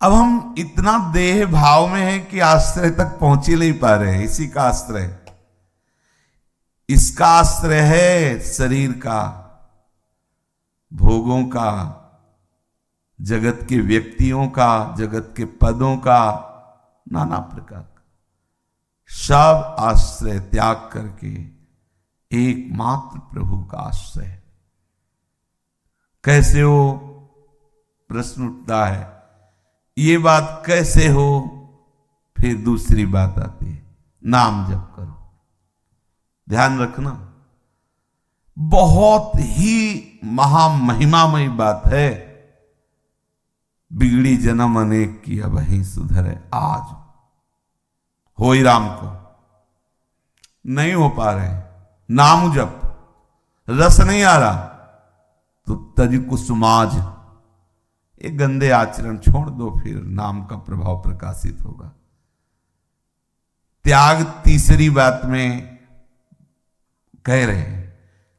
अब हम इतना देह भाव में है कि आश्रय तक पहुंच ही नहीं पा रहे हैं। इसी का आश्रय, इसका आश्रय है शरीर का, भोगों का, जगत के व्यक्तियों का, जगत के पदों का, नाना प्रकार का सब आश्रय त्याग करके एकमात्र प्रभु का आश्रय। कैसे हो प्रश्न उठता है। ये बात कैसे हो, फिर दूसरी बात आती है, नाम जप करो। ध्यान रखना, बहुत ही महामहिमामयी बात है। बिगड़ी जन्म अनेक की अब ही सुधरे आज। हो ही राम को नहीं हो पा रहे, नाम जप रस नहीं आ रहा तो तज कुसुमाज, एक गंदे आचरण छोड़ दो, फिर नाम का प्रभाव प्रकाशित होगा। त्याग तीसरी बात में कह रहे हैं।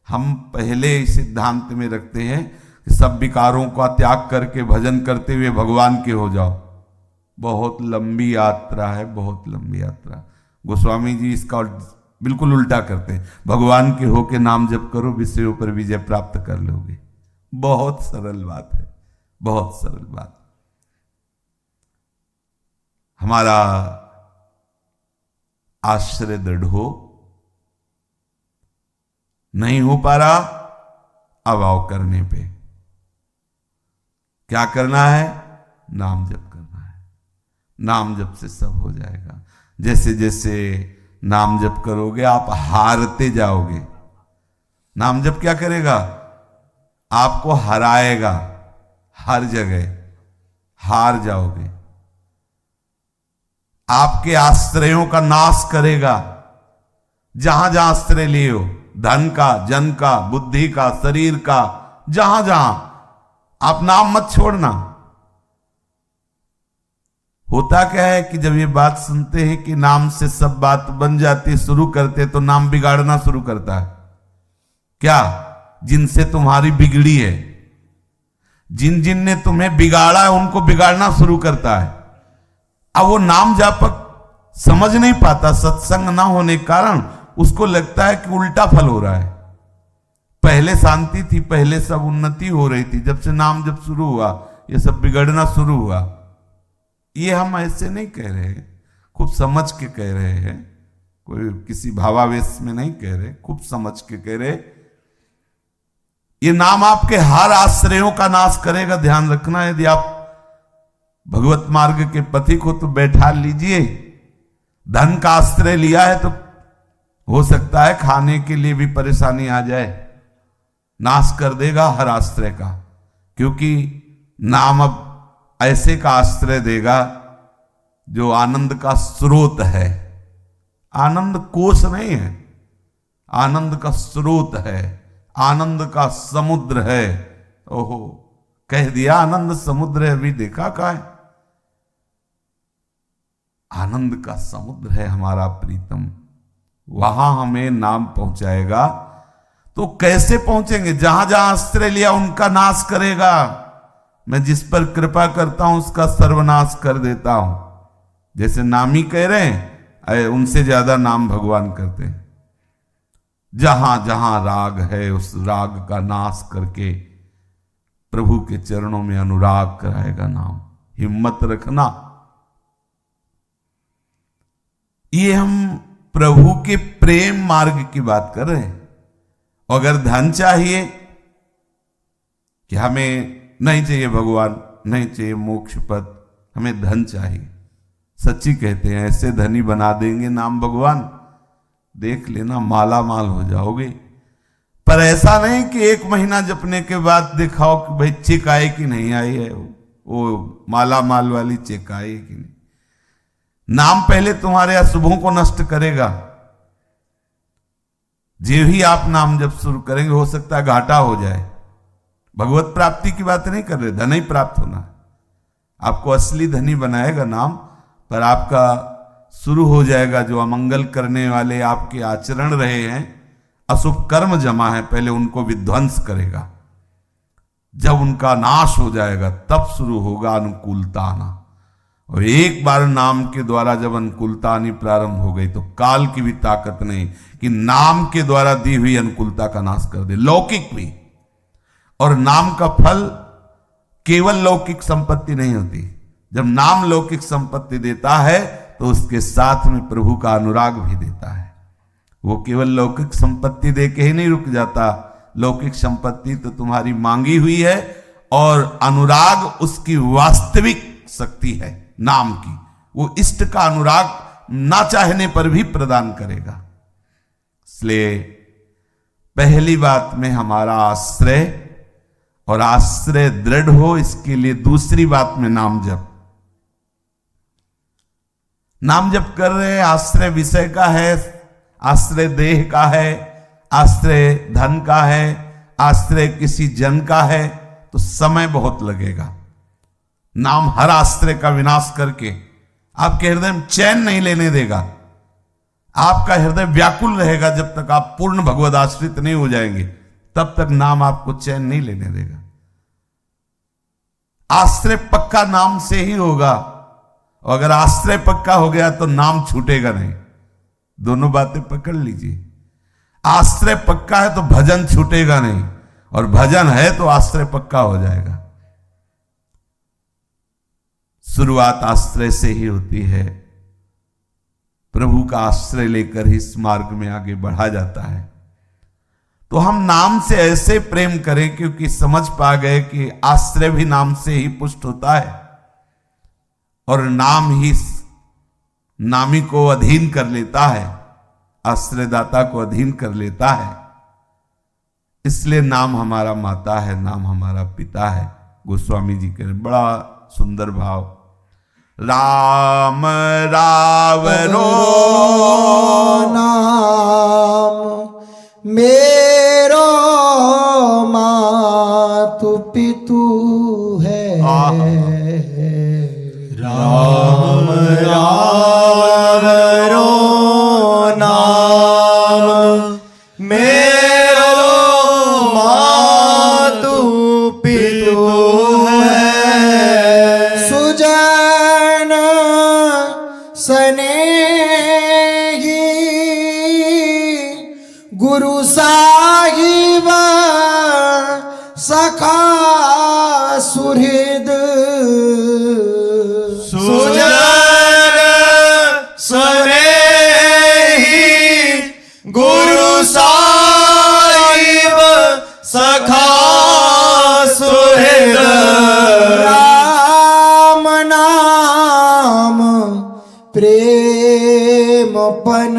हम पहले सिद्धांत में रखते हैं कि सब विकारों का त्याग करके भजन करते हुए भगवान के हो जाओ। बहुत लंबी यात्रा है, बहुत लंबी यात्रा। गोस्वामी जी इसका बिल्कुल उल्टा करते हैं, भगवान के होके नाम जप करो, विषयों पर विजय प्राप्त कर लोगे। बहुत सरल बात है, बहुत सरल बात। हमारा आश्रय दृढ़ हो, नहीं हो पा रहा, अभाव करने पे क्या करना है, नाम जप करना है। नाम जप से सब हो जाएगा। जैसे जैसे नाम जप करोगे आप हारते जाओगे। नाम जप क्या करेगा, आपको हराएगा, हर जगह हार जाओगे। आपके आश्रयों का नाश करेगा। जहां जहां आश्रय लिए हो, धन का, जन का, बुद्धि का, शरीर का, जहां जहां, आप नाम मत छोड़ना। होता क्या है कि जब ये बात सुनते हैं कि नाम से सब बात बन जाती, शुरू करते तो नाम बिगाड़ना शुरू करता है। क्या, जिनसे तुम्हारी बिगड़ी है, जिन जिन ने तुम्हें बिगाड़ा है उनको बिगाड़ना शुरू करता है। अब वो नाम जापक समझ नहीं पाता, सत्संग ना होने के कारण उसको लगता है कि उल्टा फल हो रहा है। पहले शांति थी, पहले सब उन्नति हो रही थी, जब से नाम जब शुरू हुआ ये सब बिगड़ना शुरू हुआ। ये हम ऐसे नहीं कह रहे, खूब समझ के कह रहे हैं, कोई किसी भावावेश में नहीं कह रहे, खूब समझ के कह रहे। ये नाम आपके हर आश्रयों का नाश करेगा। ध्यान रखना, यदि आप भगवत मार्ग के पथिक हो तो बैठा लीजिए। धन का आश्रय लिया है तो हो सकता है खाने के लिए भी परेशानी आ जाए, नाश कर देगा हर आश्रय का। क्योंकि नाम अब ऐसे का आश्रय देगा जो आनंद का स्रोत है। आनंद कोश नहीं है, आनंद का स्रोत है, आनंद का समुद्र है। ओहो, कह दिया आनंद समुद्र है, अभी देखा का है। आनंद का समुद्र है हमारा प्रीतम, वहां हमें नाम पहुंचाएगा। तो कैसे पहुंचेंगे, जहां जहां आश्रय लिया उनका नाश करेगा। मैं जिस पर कृपा करता हूं उसका सर्वनाश कर देता हूं। जैसे नामी कह रहे हैं, उनसे ज्यादा नाम भगवान करते हैं। जहां जहां राग है उस राग का नाश करके प्रभु के चरणों में अनुराग कराएगा नाम। हिम्मत रखना। ये हम प्रभु के प्रेम मार्ग की बात कर रहे हैं। अगर धन चाहिए कि हमें नहीं चाहिए भगवान, नहीं चाहिए मोक्ष पद, हमें धन चाहिए, सच्ची कहते हैं ऐसे धनी बना देंगे नाम भगवान, देख लेना माला माल हो जाओगे। पर ऐसा नहीं कि एक महीना जपने के बाद दिखाओ कि भाई चेक आए कि नहीं आई है, वो माला माल वाली चेक आई कि नहीं। नाम पहले तुम्हारे अशुभों को नष्ट करेगा। जो ही आप नाम जब शुरू करेंगे हो सकता है घाटा हो जाए। भगवत प्राप्ति की बात नहीं कर रहे, धन ही प्राप्त होना। आपको असली धनी बनाएगा नाम, पर आपका शुरू हो जाएगा जो अमंगल करने वाले आपके आचरण रहे हैं, अशुभ कर्म जमा है, पहले उनको विध्वंस करेगा। जब उनका नाश हो जाएगा तब शुरू होगा अनुकूलता आना। और एक बार नाम के द्वारा जब अनुकूलता आनी प्रारंभ हो गई तो काल की भी ताकत नहीं कि नाम के द्वारा दी हुई अनुकूलता का नाश कर दे, लौकिक भी। और नाम का फल केवल लौकिक संपत्ति नहीं होती। जब नाम लौकिक संपत्ति देता है तो उसके साथ में प्रभु का अनुराग भी देता है। वो केवल लौकिक संपत्ति दे के ही नहीं रुक जाता, लौकिक संपत्ति तो तुम्हारी मांगी हुई है और अनुराग उसकी वास्तविक शक्ति है नाम की। वो इष्ट का अनुराग ना चाहने पर भी प्रदान करेगा। इसलिए पहली बात में हमारा आश्रय और आश्रय दृढ़ हो, इसके लिए दूसरी बात में नाम जप। नाम जप कर रहे हैं, आश्रय विषय का है, आश्रय देह का है, आश्रय धन का है, आश्रय किसी जन का है, तो समय बहुत लगेगा। नाम हर आश्रय का विनाश करके आपके हृदय में चैन नहीं लेने देगा। आपका हृदय व्याकुल रहेगा जब तक आप पूर्ण भगवद आश्रित नहीं हो जाएंगे, तब तक नाम आपको चैन नहीं लेने देगा। आश्रय पक्का नाम से ही होगा, और अगर आश्रय पक्का हो गया तो नाम छूटेगा नहीं। दोनों बातें पकड़ लीजिए। आश्रय पक्का है तो भजन छूटेगा नहीं, और भजन है तो आश्रय पक्का हो जाएगा। शुरुआत आश्रय से ही होती है। प्रभु का आश्रय लेकर ही इस मार्ग में आगे बढ़ा जाता है। तो हम नाम से ऐसे प्रेम करें, क्योंकि समझ पा गए कि आश्रय भी नाम से ही पुष्ट होता है, और नाम ही नामी को अधीन कर लेता है, आश्रयदाता को अधीन कर लेता है। इसलिए नाम हमारा माता है, नाम हमारा पिता है। गोस्वामी जी के बड़ा सुंदर भाव, राम रावरो नाम मेरो मातु पितु है। राम रावरो नाम मेरो मातु पितु है। सुजन स्नेही गुरु साहिब सखा सुहृद। सुजन स्नेही गुरु साहिब सखा सुहृद। राम नाम प्रेमपन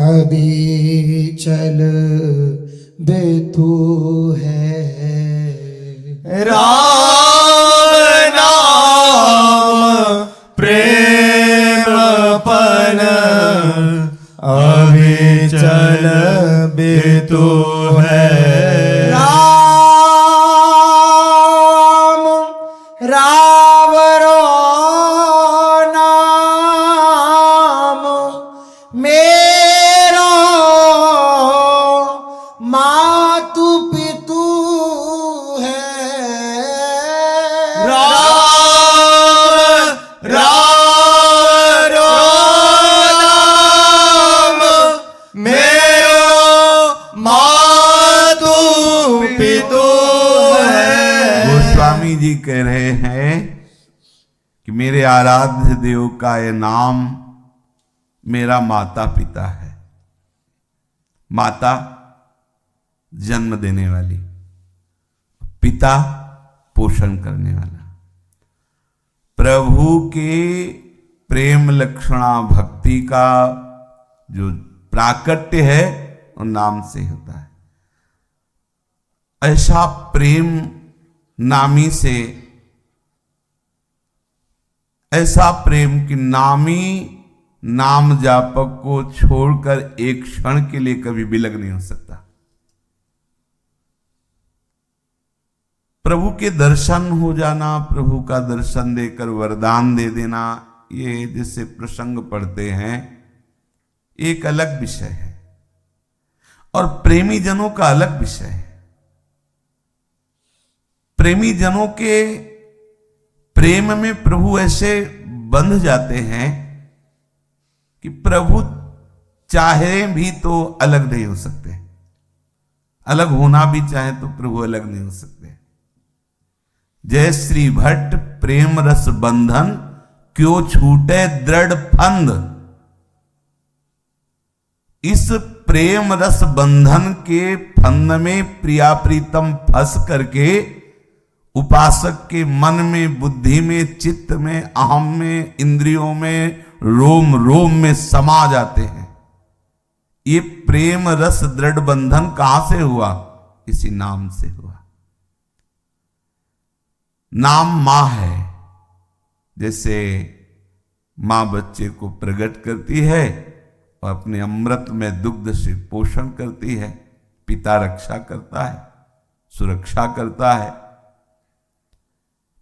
अभिचल बेतु है। राम नाम प्रेमपन अभिचल बेतु है। राम रावरो नाम मेरो मातु पितु है। राम रावरो नाम मेरो मातु पितु है। गोस्वामी जी कह रहे हैं कि मेरे आराध्य देव का यह नाम मेरा माता पिता है। माता जन्म देने वाली, पिता पोषण करने वाला। प्रभु के प्रेम लक्षणा भक्ति का जो प्राकट्य है वो नाम से होता है। ऐसा प्रेम नामी से, ऐसा प्रेम कि नामी नाम जापक को छोड़कर एक क्षण के लिए कभी विलग नहीं हो सकता। प्रभु के दर्शन हो जाना, प्रभु का दर्शन देकर वरदान दे देना, ये जैसे प्रसंग पढ़ते हैं, एक अलग विषय है, और प्रेमी जनों का अलग विषय है। प्रेमी जनों के प्रेम में प्रभु ऐसे बंध जाते हैं कि प्रभु चाहे भी तो अलग नहीं हो सकते, अलग होना भी चाहे तो प्रभु अलग नहीं हो सकते। जय श्री भट्ट प्रेम रस बंधन, क्यों छूटे दृढ़ फंद। इस प्रेम रस बंधन के फंद में प्रिया प्रीतम फंस करके उपासक के मन में, बुद्धि में, चित्त में, अहम में, इंद्रियों में, रोम रोम में समा जाते हैं। ये प्रेम रस दृढ़ बंधन कहां से हुआ? इसी नाम से हुआ। नाम मां है। जैसे मां बच्चे को प्रकट करती है और अपने अमृत में दुग्ध से पोषण करती है, पिता रक्षा करता है, सुरक्षा करता है।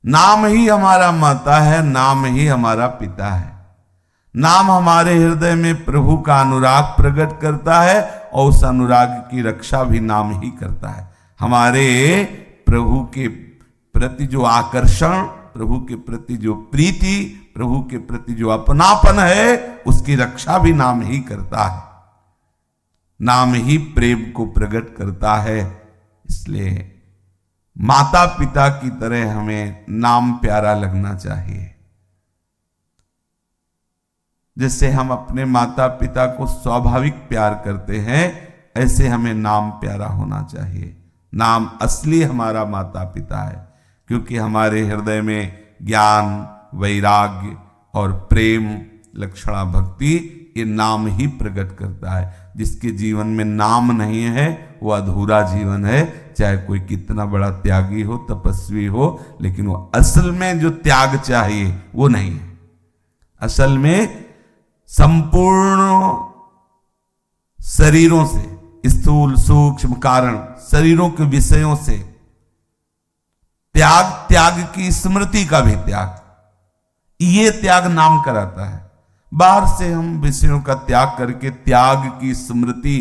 नाम ही हमारा माता है, नाम ही हमारा पिता है। नाम हमारे हृदय में प्रभु का अनुराग प्रकट करता है और उस अनुराग की रक्षा भी नाम ही करता है। हमारे प्रभु के प्रति जो आकर्षण, प्रभु के प्रति जो प्रीति, प्रभु के प्रति जो अपनापन है, उसकी रक्षा भी नाम ही करता है। नाम ही प्रेम को प्रकट करता है। इसलिए माता पिता की तरह हमें नाम प्यारा लगना चाहिए। जैसे हम अपने माता पिता को स्वाभाविक प्यार करते हैं, ऐसे हमें नाम प्यारा होना चाहिए। नाम असली हमारा माता पिता है, क्योंकि हमारे हृदय में ज्ञान, वैराग्य और प्रेम, लक्षणा भक्ति, ये नाम ही प्रकट करता है। जिसके जीवन में नाम नहीं है वो अधूरा जीवन है। चाहे कोई कितना बड़ा त्यागी हो, तपस्वी हो, लेकिन वो असल में जो त्याग चाहिए वो नहीं है। असल में संपूर्ण शरीरों से, स्थूल सूक्ष्म कारण शरीरों के विषयों से त्याग, त्याग की स्मृति का भी त्याग, ये त्याग नाम कराता है। बाहर से हम विषयों का त्याग करके त्याग की स्मृति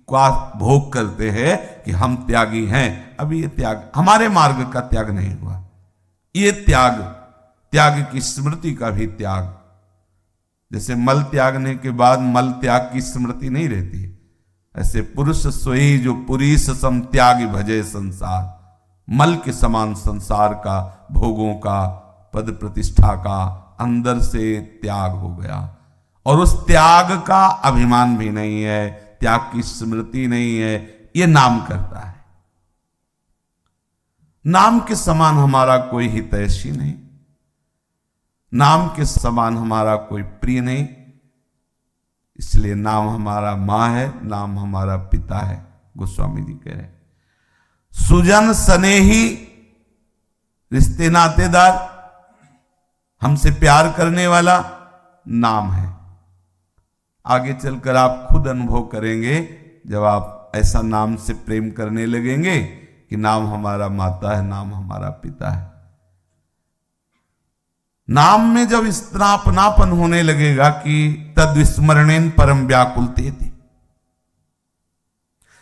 का भोग करते हैं कि हम त्यागी हैं। अभी ये त्याग हमारे मार्ग का त्याग नहीं हुआ। ये त्याग, त्याग की स्मृति का भी त्याग। जैसे मल त्यागने के बाद मल त्याग की स्मृति नहीं रहती, ऐसे पुरुष सोई जो पुरीस सम त्याग भजे संसार। मल के समान संसार का, भोगों का, पद प्रतिष्ठा का अंदर से त्याग हो गया, और उस त्याग का अभिमान भी नहीं है, त्याग की स्मृति नहीं है। ये नाम करता है। नाम के समान हमारा कोई हितैषी नहीं, नाम के समान हमारा कोई प्रिय नहीं। इसलिए नाम हमारा मां है, नाम हमारा पिता है। गोस्वामी जी कह रहे सुजन स्नेही, रिश्ते नातेदार, हमसे प्यार करने वाला नाम है। आगे चलकर आप खुद अनुभव करेंगे जब आप ऐसा नाम से प्रेम करने लगेंगे कि नाम हमारा माता है, नाम हमारा पिता है। नाम में जब इस तरह अपनापन होने लगेगा कि तद विस्मरणेन परम व्याकुल तेति,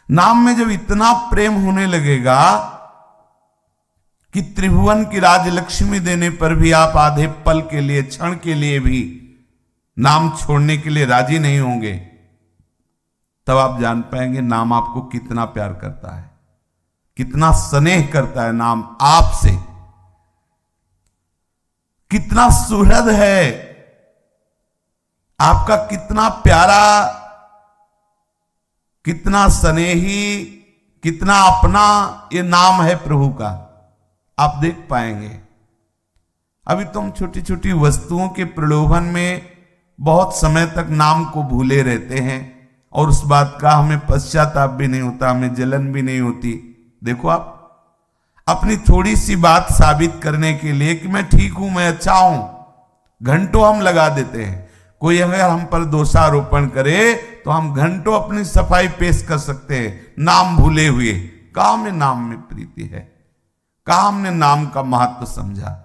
नाम में जब इतना प्रेम होने लगेगा कि त्रिभुवन की राजलक्ष्मी देने पर भी आप आधे पल के लिए, क्षण के लिए भी नाम छोड़ने के लिए राजी नहीं होंगे, तब आप जान पाएंगे नाम आपको कितना प्यार करता है, कितना स्नेह करता है नाम आपसे, कितना सुहृद है, आपका कितना प्यारा, कितना स्नेही, कितना अपना ये नाम है प्रभु का। आप देख पाएंगे। अभी तुम छोटी छोटी वस्तुओं के प्रलोभन में बहुत समय तक नाम को भूले रहते हैं और उस बात का हमें पश्चाताप भी नहीं होता, हमें जलन भी नहीं होती। देखो आप अपनी थोड़ी सी बात साबित करने के लिए कि मैं ठीक हूं, मैं अच्छा हूं, घंटों हम लगा देते हैं। कोई अगर हम पर दोषारोपण करे तो हम घंटों अपनी सफाई पेश कर सकते हैं नाम भूले हुए। कहां में नाम में प्रीति है, कहां हमने नाम का महत्व समझा।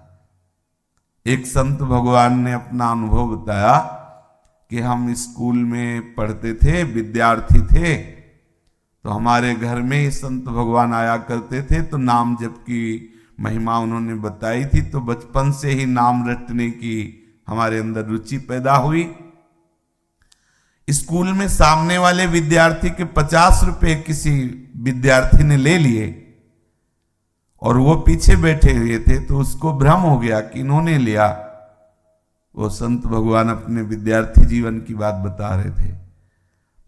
एक संत भगवान ने अपना अनुभव बताया कि हम स्कूल में पढ़ते थे, विद्यार्थी थे, तो हमारे घर में ही संत भगवान आया करते थे। तो नाम जप की महिमा उन्होंने बताई थी, तो बचपन से ही नाम रटने की हमारे अंदर रुचि पैदा हुई। स्कूल में सामने वाले विद्यार्थी के 50 रुपए किसी विद्यार्थी ने ले लिए और वो पीछे बैठे हुए थे, तो उसको भ्रम हो गया कि इन्होंने लिया। वो संत भगवान अपने विद्यार्थी जीवन की बात बता रहे थे।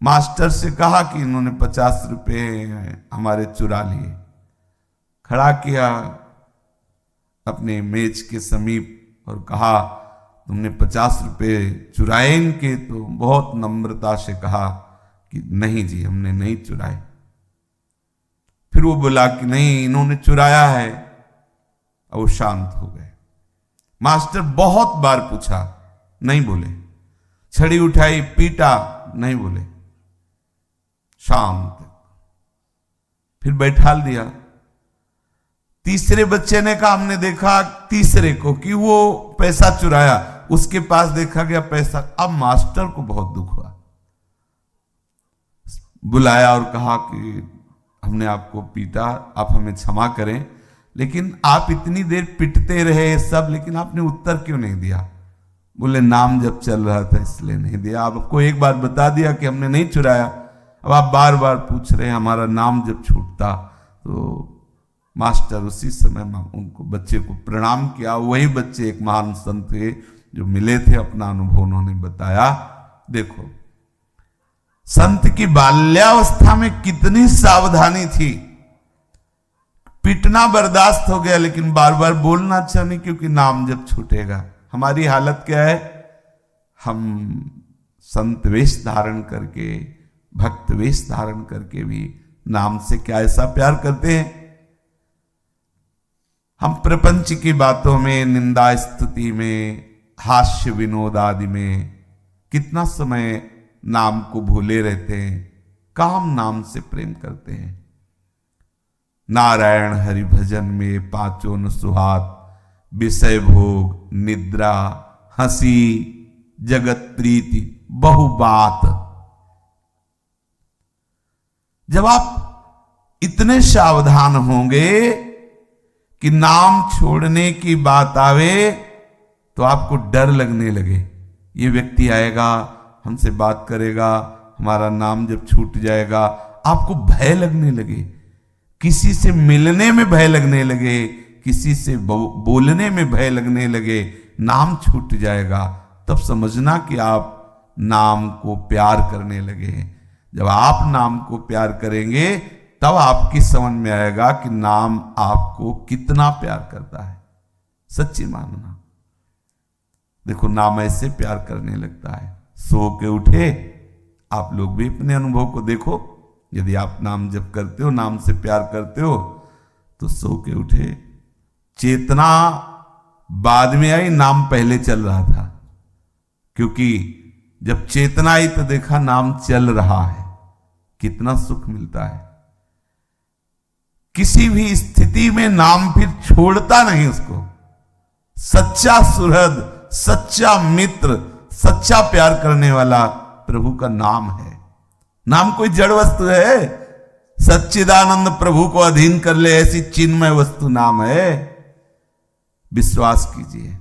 मास्टर से कहा कि इन्होंने 50 रुपए हमारे चुरा लिए। खड़ा किया अपने मेज के समीप और कहा, तुमने 50 रुपए चुराए इनके? तो बहुत नम्रता से कहा कि नहीं जी, हमने नहीं चुराए। फिर वो बोला कि नहीं, इन्होंने चुराया है। और वो शांत हो गए। मास्टर बहुत बार पूछा, नहीं बोले। छड़ी उठाई, पीटा, नहीं बोले, शांत। फिर बैठा दिया। तीसरे बच्चे ने कहा, हमने देखा तीसरे को कि वो पैसा चुराया, उसके पास देखा गया पैसा। अब मास्टर को बहुत दुख हुआ। बुलाया और कहा कि हमने आपको पीटा, आप हमें क्षमा करें, लेकिन आप इतनी देर पिटते रहे सब, लेकिन आपने उत्तर क्यों नहीं दिया? बोले नाम जब चल रहा था इसलिए नहीं दिया। आपको एक बार बता दिया कि हमने नहीं चुराया, अब आप बार बार पूछ रहे हैं हमारा नाम जब छूटता। तो मास्टर उसी समय उनको बच्चे को प्रणाम किया। वही बच्चे एक महान संत थे जो मिले थे, अपना अनुभव उन्होंने बताया। देखो संत की बाल्यावस्था में कितनी सावधानी थी। पिटना बर्दाश्त हो गया, लेकिन बार बार बोलना अच्छा नहीं, क्योंकि नाम जब छूटेगा। हमारी हालत क्या है? हम संत वेश धारण करके, भक्त वेश धारण करके भी नाम से क्या ऐसा प्यार करते हैं। हम प्रपंच की बातों में, निंदा स्तुति में, हास्य विनोद आदि में कितना समय नाम को भूले रहते हैं। काम नाम से प्रेम करते हैं। नारायण हरि भजन में पांचों न सुहात, विषय भोग, निद्रा, हंसी, जगत प्रीति, बहु बात। जब आप इतने सावधान होंगे कि नाम छोड़ने की बात आवे तो आपको डर लगने लगे। ये व्यक्ति आएगा, हमसे बात करेगा, हमारा नाम जब छूट जाएगा, आपको भय लगने लगे। किसी से मिलने में भय लगने लगे, किसी से बोलने में भय लगने लगे, नाम छूट जाएगा, तब समझना कि आप नाम को प्यार करने लगे। जब आप नाम को प्यार करेंगे तब आपकी समझ में आएगा कि नाम आपको कितना प्यार करता है। सच्ची मानना। देखो नाम ऐसे प्यार करने लगता है। सो के उठे, आप लोग भी अपने अनुभव को देखो। यदि आप नाम जप करते हो, नाम से प्यार करते हो, तो सो के उठे, चेतना बाद में आई, नाम पहले चल रहा था। क्योंकि जब चेतना आई तो देखा नाम चल रहा है, कितना सुख मिलता है। किसी भी स्थिति में नाम फिर छोड़ता नहीं उसको। सच्चा सुहृद, सच्चा मित्र, सच्चा प्यार करने वाला प्रभु का नाम है। नाम कोई जड़ वस्तु है? सच्चिदानंद प्रभु को अधीन कर ले ऐसी चिन्मय वस्तु नाम है। विश्वास कीजिए।